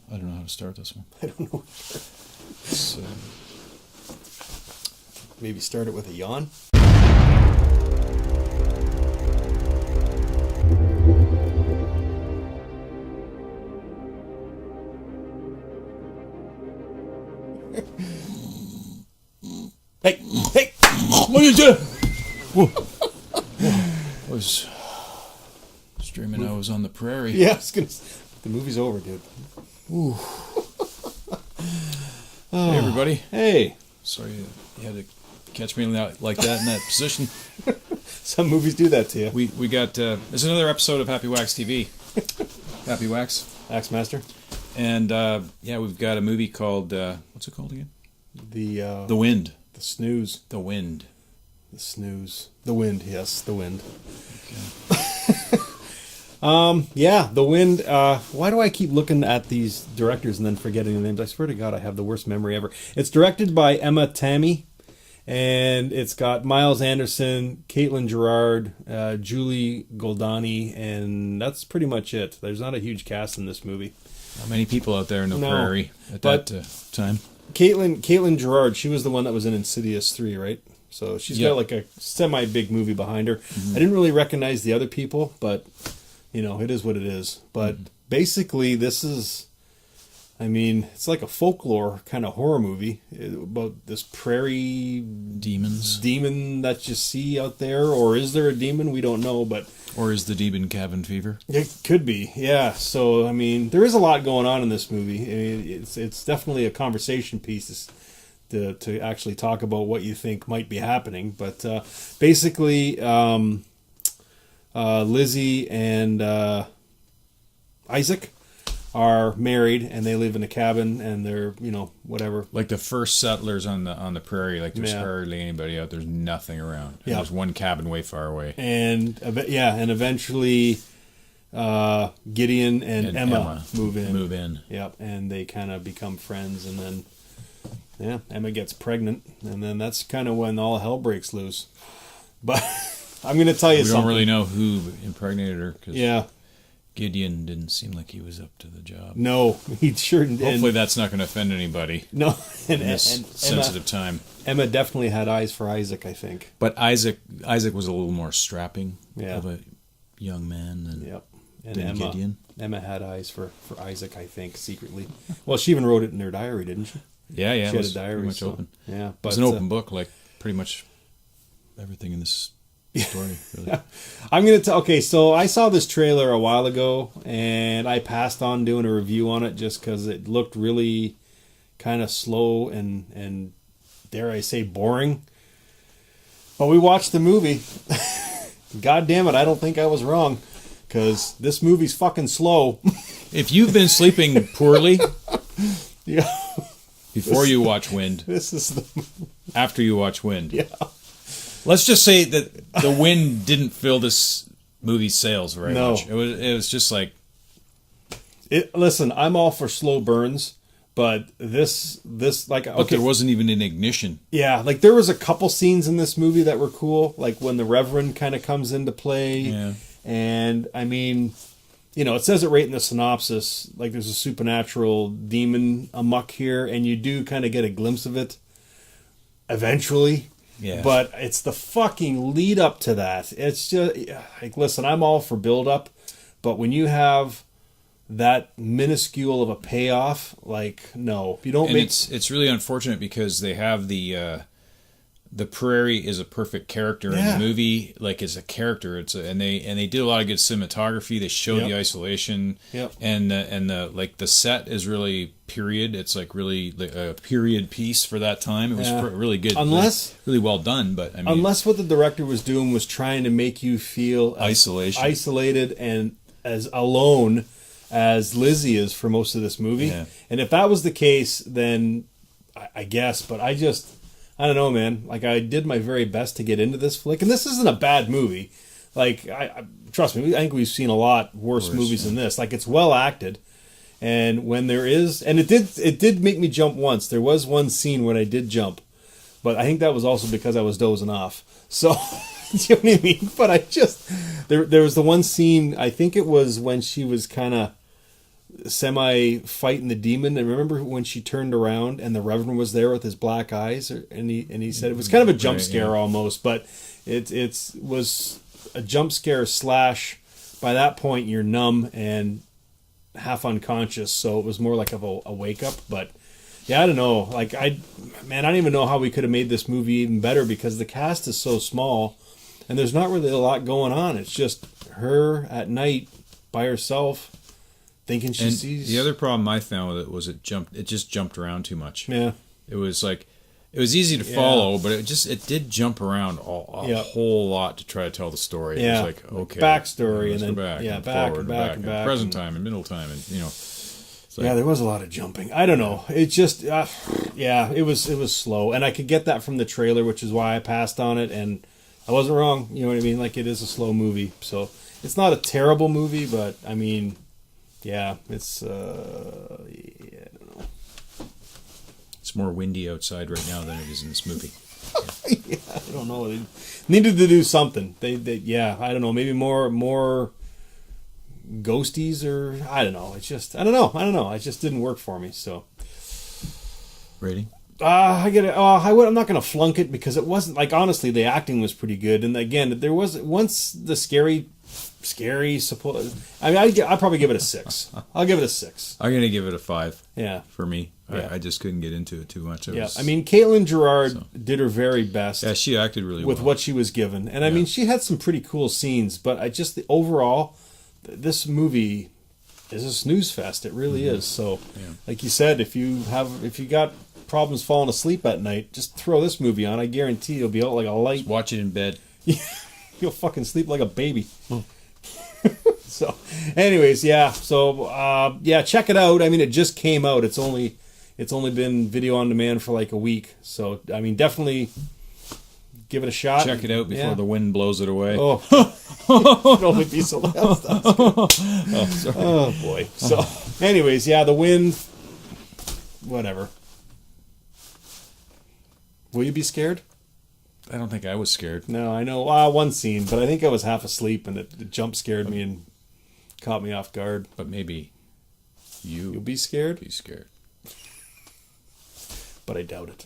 I don't know how to start this one. I don't know. So, Maybe start it with a yawn. Hey! what did you do? I was dreaming I was on the prairie. Yeah, I was gonna. The movie's over, dude. Ooh. Hey, everybody. Hey. Sorry you had to catch me like that in that position. Some movies do that to you. We got there's another episode of Happy Wax TV. Happy Wax. Axemaster. And we've got a movie called what's it called again? The Wind. The Snooze. The Wind. The Snooze. The Wind, yes, The Wind. Okay. The Wind. Why do I keep looking at these directors and then forgetting the names? I swear to God, I have the worst memory ever. It's directed by Emma Tammy, and it's got Miles Anderson, Caitlin Gerard, Julie Goldani, and that's pretty much it. There's not a huge cast in this movie. Not many people out there in the prairie at that time. Caitlin Gerard, she was the one that was in Insidious 3, right? So she's got like a semi-big movie behind her. Mm-hmm. I didn't really recognize the other people, but, it is what it is. But basically, this is, it's like a folklore kind of horror movie about this prairie demon that you see out there. Or is there a demon? We don't know, but... Or is the demon cabin fever? It could be, yeah. So, there is a lot going on in this movie. It's definitely a conversation piece to actually talk about what you think might be happening. But basically, Lizzie and Isaac are married, and they live in a cabin, and they're, whatever. Like the first settlers on the prairie, like there's hardly anybody out. There's nothing around. And there's one cabin way far away. And eventually Gideon and Emma move in. Yep, and they kind of become friends, and then Emma gets pregnant, and then that's kind of when all hell breaks loose. But I'm going to tell you something. We don't really know who impregnated her. Cause Gideon didn't seem like he was up to the job. No, he sure didn't. Hopefully that's not going to offend anybody. No. in this sensitive time. Emma definitely had eyes for Isaac, I think. But Isaac was a little more strapping of a young man than Gideon. Emma had eyes for Isaac, I think, secretly. Well, she even wrote it in her diary, didn't she? Yeah. She had a diary. Pretty much open. Yeah, but it's an open book, like pretty much everything in this story, really. I'm going to okay, so I saw this trailer a while ago, and I passed on doing a review on it just because it looked really kind of slow and dare I say boring. But we watched the movie. God damn it, I don't think I was wrong, because this movie's fucking slow. If you've been sleeping poorly before you watch Wind, this is after you watch Wind. Yeah. Let's just say that The Wind didn't fill this movie's sales very much. It was just like... Listen, I'm all for slow burns, but this like... But there wasn't even an ignition. Yeah, like there was a couple scenes in this movie that were cool, like when the Reverend kind of comes into play. Yeah. And, it says it right in the synopsis, like there's a supernatural demon amok here, and you do kind of get a glimpse of it eventually. Yeah. But it's the fucking lead up to that. It's just like, listen, I'm all for build up, but when you have that minuscule of a payoff, like, no, you don't. And it's really unfortunate because they have the prairie is a perfect character in the movie. Like, it's a character. And they did a lot of good cinematography. They showed the isolation. Yep. And the set is really period. It's like really a period piece for that time. It was really good. Really well done. But unless what the director was doing was trying to make you feel isolated and as alone as Lizzie is for most of this movie. Yeah. And if that was the case, then I guess. But I don't know, man. Like, I did my very best to get into this flick, and this isn't a bad movie. Like, I trust me, I think we've seen a lot worse movies than this. Like, it's well acted, and when there is, and it did make me jump once. There was one scene when I did jump, but I think that was also because I was dozing off. So, do you know what I mean? But I just there was the one scene. I think it was when she was kind of semi fighting the demon. And remember when she turned around and the Reverend was there with his black eyes, and he said it was kind of a jump scare almost, but it was a jump scare slash. By that point, you're numb and half unconscious, so it was more like a wake up. But yeah, I don't know. Like I don't even know how we could have made this movie even better because the cast is so small, and there's not really a lot going on. It's just her at night by herself, thinking she sees. The other problem I found with it was it just jumped around too much. Yeah, it was like. It was easy to follow, but it did jump around a whole lot to try to tell the story. It was like, okay, backstory, and then back, forward, back, present time and middle time, and there was a lot of jumping. I don't know. It just, it was slow, and I could get that from the trailer, which is why I passed on it, and I wasn't wrong. You know what I mean? Like, it is a slow movie, so it's not a terrible movie, but I mean, yeah, it's I don't know. It's more windy outside right now than it is in this movie. Yeah, I don't know. They needed to do something. They I don't know. Maybe more ghosties, or I don't know. It's just I don't know. It just didn't work for me. So rating. I get it. I'm not going to flunk it because it wasn't like, honestly, the acting was pretty good, and again, there was once the scary. I mean, I'd probably give it a 6. I'll give it a 6. I'm gonna give it a 5. Yeah, for me, yeah. I just couldn't get into it too much. I mean, Caitlin Gerard did her very best. Yeah, she acted really with well. what she was given, and I mean, she had some pretty cool scenes. But overall, this movie is a snooze fest. It really is. So, like you said, if you got problems falling asleep at night, just throw this movie on. I guarantee you'll be out like a light. Just watch it in bed. You'll fucking sleep like a baby. So, anyways, yeah. So, check it out. I mean, it just came out. It's only been video on demand for like a week. So, I mean, definitely give it a shot. Check it out before the wind blows it away. Oh, it'd only be so loud. Oh boy. So, anyways, The Wind. Whatever. Will you be scared? I don't think I was scared. No, I know one scene, but I think I was half asleep and it jump scared me and caught me off guard. But maybe you'll be scared? Be scared. But I doubt it.